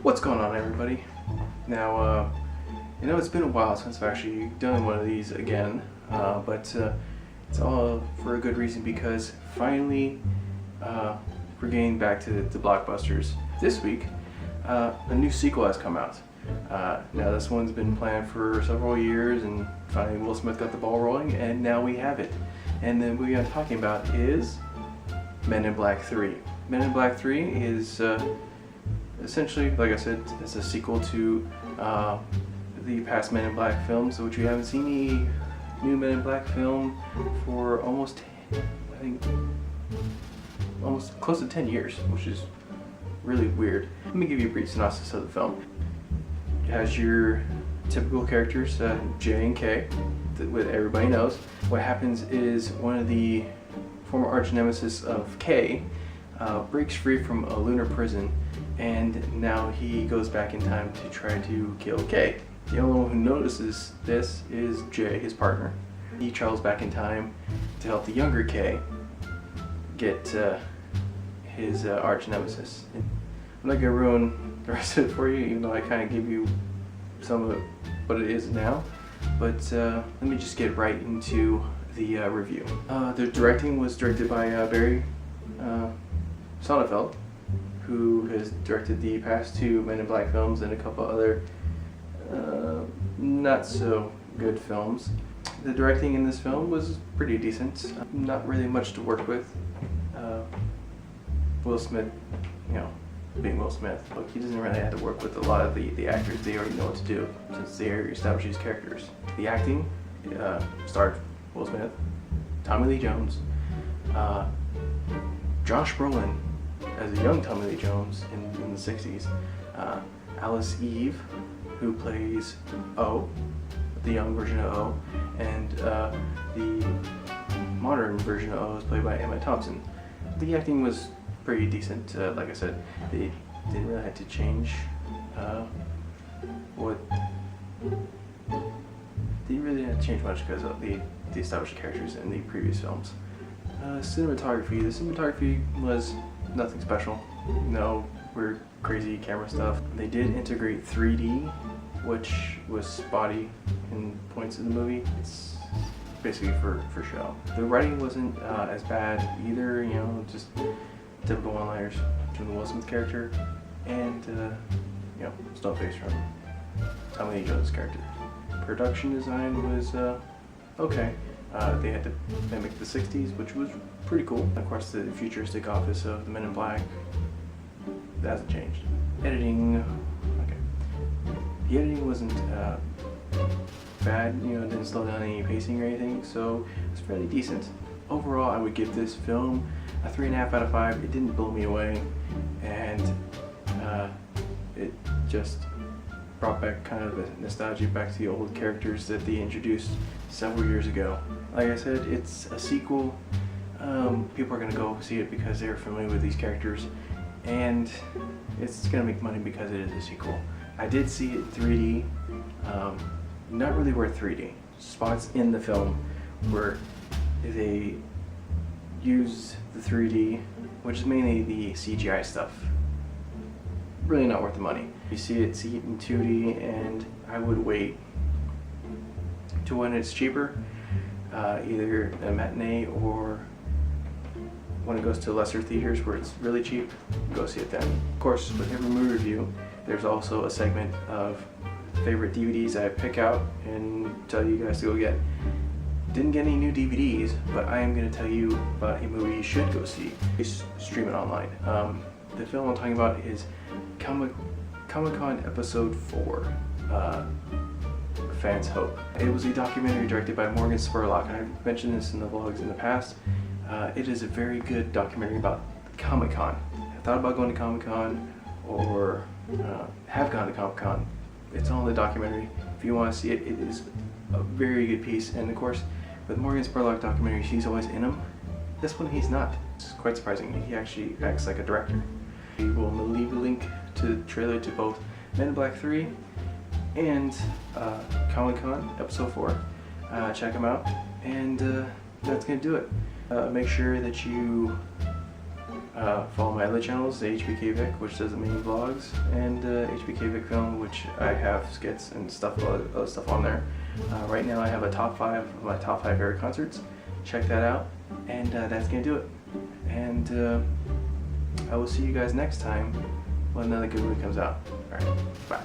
What's going on, everybody? Now, it's been a while since I've actually done one of these again, but it's all for a good reason because finally we're getting back to the blockbusters. This week, a new sequel has come out. Now, this one's been planned for several years, and finally Will Smith got the ball rolling, and now we have it. And the movie I'm talking about is Men in Black 3. Men in Black 3 is essentially, like I said, it's a sequel to the past Men in Black films, which we haven't seen any new Men in Black film for almost close to 10 years, which is really weird. Let me give you a brief synopsis of the film. It has your typical characters, J and K, that everybody knows. What happens is one of the former arch nemesis of K breaks free from a lunar prison, and now he goes back in time to try to kill K. The only one who notices this is J, his partner. He travels back in time to help the younger K get his arch nemesis. I'm not gonna ruin the rest of it for you, even though I kind of give you some of what it is now. But let me just get right into the review. The directing was directed by Barry Sonnenfeld, who has directed the past two Men in Black films and a couple other not so good films. The directing in this film was pretty decent. Not really much to work with. Will Smith, being Will Smith, but he doesn't really have to work with a lot of the actors. They already know what to do since they already established these characters. The acting starred Will Smith, Tommy Lee Jones, Josh Brolin as a young Tommy Lee Jones in the 60s, Alice Eve, who plays O, the young version of O, and the modern version of O is played by Emma Thompson. The acting was pretty decent. Like I said, they didn't really have to change they really didn't change much because of the established characters in the previous films. The cinematography was nothing special. No weird, crazy camera stuff. They did integrate 3D, which was spotty in points in the movie. It's basically for show. The writing wasn't as bad either, just typical one-liners between the Will Smith character and, Stoneface from Tommy Lee Jones' character. Production design was okay. They had to mimic the 60s, which was pretty cool. Of course, the futuristic office of the Men in Black, that hasn't changed. Editing, okay. The editing wasn't bad, didn't slow down any pacing or anything, so it's fairly decent. Overall, I would give this film a 3.5 out of 5. It didn't blow me away, and it just brought back kind of the nostalgia back to the old characters that they introduced several years ago. Like I said, it's a sequel. People are going to go see it because they're familiar with these characters, and it's going to make money because it is a sequel. I did see it in 3D. Not really worth 3D. Spots in the film where they use the 3D, which is mainly the CGI stuff. Really not worth the money. You see it in 2D, and I would wait to when it's cheaper, either a matinee or when it goes to lesser theaters where it's really cheap, go see it then. Of course, with every movie review, there's also a segment of favorite DVDs I pick out and tell you guys to go get. Didn't get any new DVDs, but I am going to tell you about a movie you should go see. Stream it online. The film I'm talking about is Comic-Con Episode 4, Fans Hope. It was a documentary directed by Morgan Spurlock. I've mentioned this in the vlogs in the past. It is a very good documentary about Comic-Con. I thought about going to Comic-Con or have gone to Comic-Con. It's all in the documentary. If you want to see it, it is a very good piece. And of course, with Morgan Spurlock documentaries, he's always in them. This one, he's not. It's quite surprising. He actually acts like a director. We will leave a link to the trailer to both Men in Black 3 and Comic-Con Episode 4. Check them out, and that's going to do it. Make sure that you follow my other channels, the HBK Vic, which does the main vlogs, and HBK Vic Film, which I have skits and stuff, other stuff on there. Right now I have a top 5 of my top 5 favorite concerts. Check that out, and that's gonna do it. And I will see you guys next time when another good movie comes out. Alright, bye.